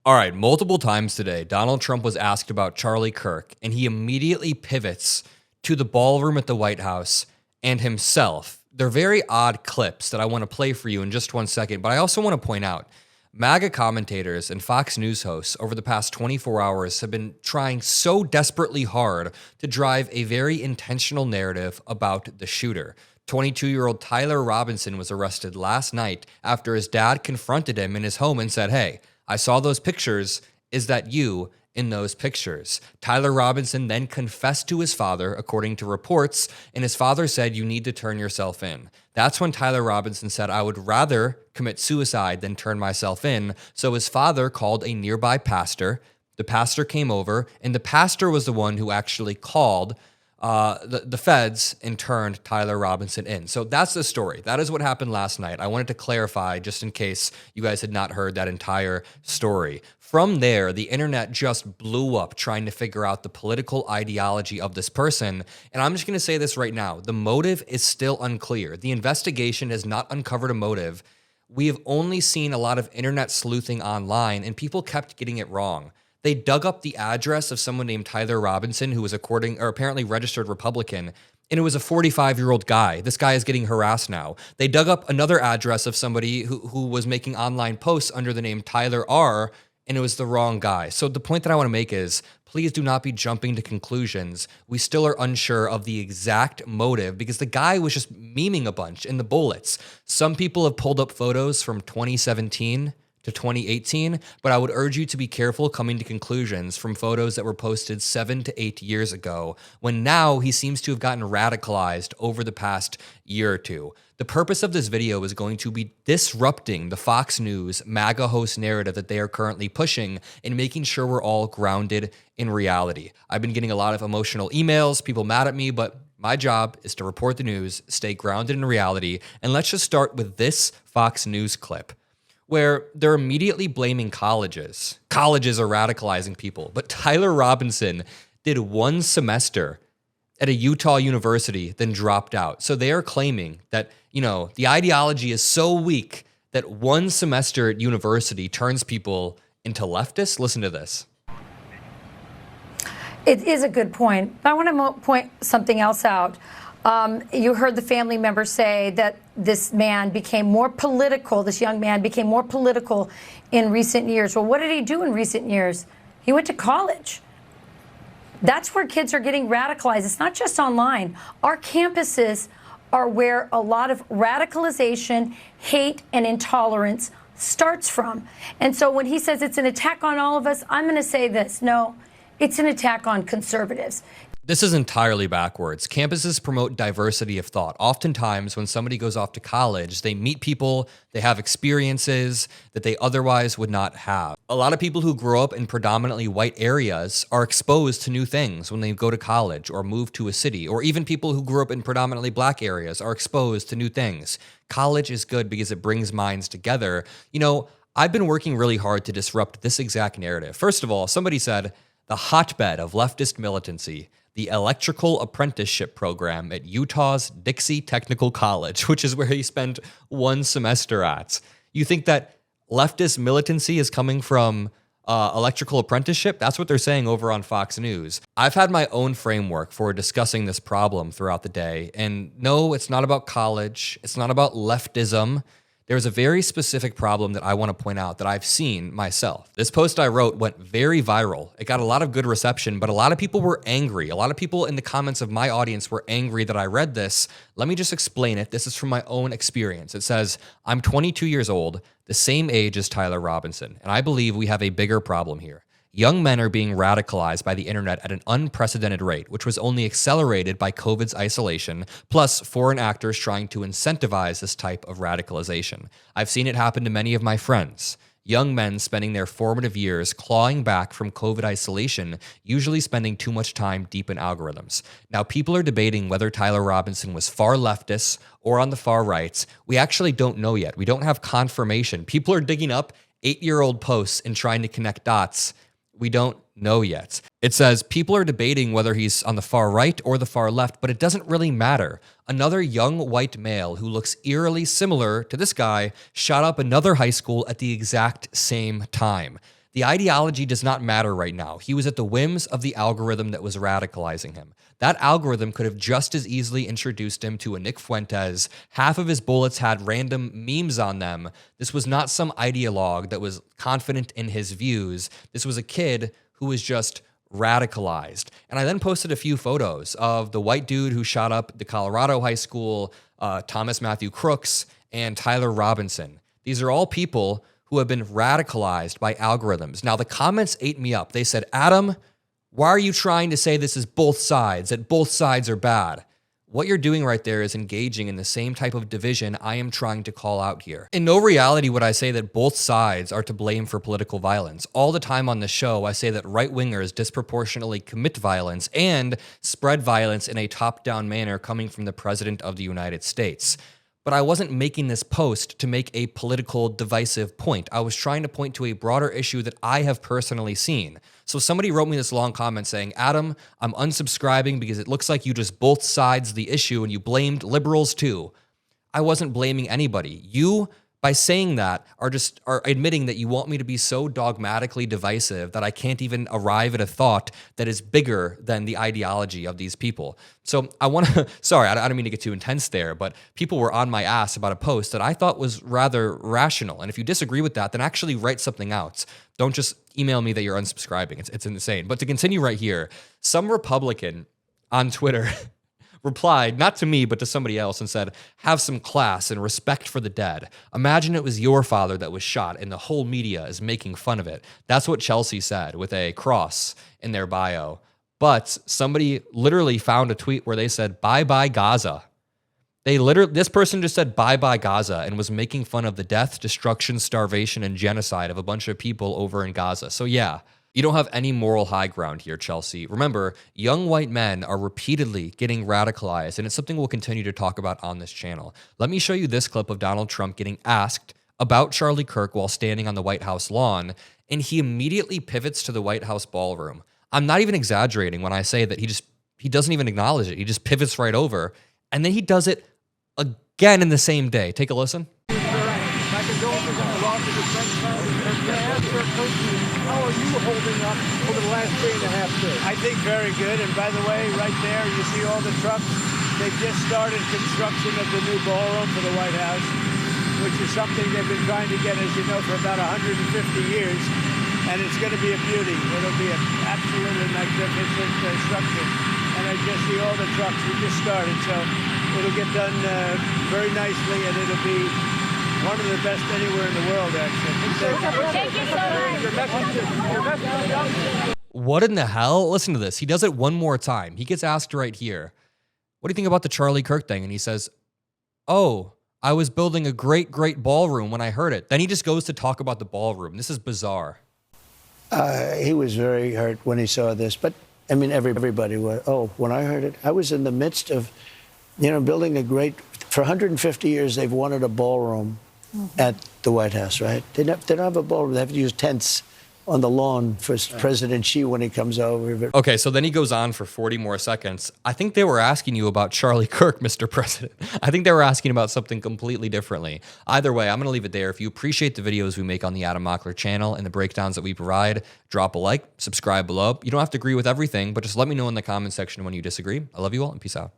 All right, multiple times today, Donald Trump was asked about Charlie Kirk, and he immediately pivots to the ballroom at the White House and himself. They're very odd clips that I want to play for you in just 1 second, but I also want to point out MAGA commentators and Fox News hosts over the past 24 hours have been trying so desperately hard to drive a very intentional narrative about the shooter. 22-year-old Tyler Robinson was arrested last night after his dad confronted him in his home and said, "Hey, I saw those pictures. Is that you in those pictures?" Tyler Robinson then confessed to his father, according to reports, and his father said, "You need to turn yourself in." That's when Tyler Robinson said, "I would rather commit suicide than turn myself in." So his father called a nearby pastor. The pastor came over, and the pastor was the one who actually called the feds and turned Tyler Robinson in. So that's the story. That is what happened last night. I wanted to clarify just in case you guys had not heard that entire story. From there, the internet just blew up trying to figure out the political ideology of this person. And I'm just going to say this right now. The motive is still unclear. The investigation has not uncovered a motive. We have only seen a lot of internet sleuthing online, and people kept getting it wrong. They dug up the address of someone named Tyler Robinson, who was apparently registered Republican, and it was a 45-year-old guy. This guy is getting harassed now. They dug up another address of somebody who was making online posts under the name Tyler R., and it was the wrong guy. So the point that I want to make is, please do not be jumping to conclusions. We still are unsure of the exact motive because the guy was just memeing a bunch in the bullets. Some people have pulled up photos from 2017 to 2018, but I would urge you to be careful coming to conclusions from photos that were posted 7 to 8 years ago, when now he seems to have gotten radicalized over the past year or two. The purpose of this video is going to be disrupting the Fox News MAGA host narrative that they are currently pushing and making sure we're all grounded in reality. I've been getting a lot of emotional emails, people mad at me, but my job is to report the news, stay grounded in reality, and let's just start with this Fox News clip, where they're immediately blaming colleges. Colleges are radicalizing people. But Tyler Robinson did 1 semester at a Utah university, then dropped out. So they are claiming that, the ideology is so weak that 1 semester at university turns people into leftists. Listen to this. It is a good point. I want to point something else out. You heard the family member say that this young man became more political in recent years. Well, what did he do in recent years? He went to college. That's where kids are getting radicalized. It's not just online. Our campuses are where a lot of radicalization, hate, and intolerance starts from. And so when he says it's an attack on all of us, I'm going to say this. No, it's an attack on conservatives. This is entirely backwards. Campuses promote diversity of thought. Oftentimes, when somebody goes off to college, they meet people, they have experiences that they otherwise would not have. A lot of people who grow up in predominantly white areas are exposed to new things when they go to college or move to a city, or even people who grew up in predominantly black areas are exposed to new things. College is good because it brings minds together. I've been working really hard to disrupt this exact narrative. First of all, somebody said, the hotbed of leftist militancy, the electrical apprenticeship program at Utah's Dixie Technical College, which is where he spent 1 semester at. You think that leftist militancy is coming from electrical apprenticeship? That's what they're saying over on Fox News. I've had my own framework for discussing this problem throughout the day. And no, it's not about college. It's not about leftism. There's a very specific problem that I want to point out that I've seen myself. This post I wrote went very viral. It got a lot of good reception, but a lot of people were angry. A lot of people in the comments of my audience were angry that I read this. Let me just explain it. This is from my own experience. It says, I'm 22 years old, the same age as Tyler Robinson, and I believe we have a bigger problem here. Young men are being radicalized by the internet at an unprecedented rate, which was only accelerated by COVID's isolation, plus foreign actors trying to incentivize this type of radicalization. I've seen it happen to many of my friends. Young men spending their formative years clawing back from COVID isolation, usually spending too much time deep in algorithms. Now, people are debating whether Tyler Robinson was far leftist or on the far right. We actually don't know yet. We don't have confirmation. People are digging up 8-year-old posts and trying to connect dots. We don't know yet. It says people are debating whether he's on the far right or the far left, but it doesn't really matter. Another young white male who looks eerily similar to this guy shot up another high school at the exact same time. The ideology does not matter right now. He was at the whims of the algorithm that was radicalizing him. That algorithm could have just as easily introduced him to a Nick Fuentes. Half of his bullets had random memes on them. This was not some ideologue that was confident in his views. This was a kid who was just radicalized. And I then posted a few photos of the white dude who shot up the Colorado high school, Thomas Matthew Crooks, and Tyler Robinson. These are all people who have been radicalized by algorithms. Now, the comments ate me up. They said, Adam, why are you trying to say this is both sides, that both sides are bad? What you're doing right there is engaging in the same type of division I am trying to call out here. In no reality would I say that both sides are to blame for political violence. All the time on the show, I say that right-wingers disproportionately commit violence and spread violence in a top-down manner coming from the President of the United States. But I wasn't making this post to make a political divisive point. I was trying to point to a broader issue that I have personally seen. So somebody wrote me this long comment saying, Adam, I'm unsubscribing because it looks like you just both sides the issue and you blamed liberals too. I wasn't blaming anybody. You, by saying that, are admitting that you want me to be so dogmatically divisive that I can't even arrive at a thought that is bigger than the ideology of these people. So I want to, sorry, I don't mean to get too intense there, but people were on my ass about a post that I thought was rather rational. And if you disagree with that, then actually write something out. Don't just email me that you're unsubscribing. It's insane. But to continue right here, some Republican on Twitter replied, not to me, but to somebody else, and said, have some class and respect for the dead. Imagine it was your father that was shot and the whole media is making fun of it. That's what Chelsea said with a cross in their bio. But somebody literally found a tweet where they said, bye-bye Gaza. This person just said bye-bye Gaza and was making fun of the death, destruction, starvation, and genocide of a bunch of people over in Gaza. So yeah, you don't have any moral high ground here, Chelsea. Remember, young white men are repeatedly getting radicalized, and it's something we'll continue to talk about on this channel. Let me show you this clip of Donald Trump getting asked about Charlie Kirk while standing on the White House lawn, and he immediately pivots to the White House ballroom. I'm not even exaggerating when I say that he doesn't even acknowledge it. He just pivots right over, and then he does it again in the same day. Take a listen. How are you holding up over the last 3.5 days? I think very good. And by the way, right there, you see all the trucks. They've just started construction of the new ballroom for the White House, which is something they've been trying to get, as you know, for about 150 years. And it's going to be a beauty. It'll be an absolutely magnificent structure. And I just see all the trucks. We just started, so it'll get done very nicely, and it'll be one of the best anywhere in the world, actually. Thank you so much. What in the hell? Listen to this. He does it one more time. He gets asked right here, what do you think about the Charlie Kirk thing? And he says, oh, I was building a great, great ballroom when I heard it. Then he just goes to talk about the ballroom. This is bizarre. He was very hurt when he saw this. But, I mean, everybody was. Oh, when I heard it, I was in the midst of, building a great, for 150 years, they've wanted a ballroom at the White House, right? They don't have a ballroom. They have to use tents on the lawn for President Xi when he comes over. Okay, so then he goes on for 40 more seconds. I think they were asking you about Charlie Kirk, Mr. President. I think they were asking about something completely differently. Either way, I'm going to leave it there. If you appreciate the videos we make on the Adam Mockler channel and the breakdowns that we provide, drop a like, subscribe below. You don't have to agree with everything, but just let me know in the comment section when you disagree. I love you all, and peace out.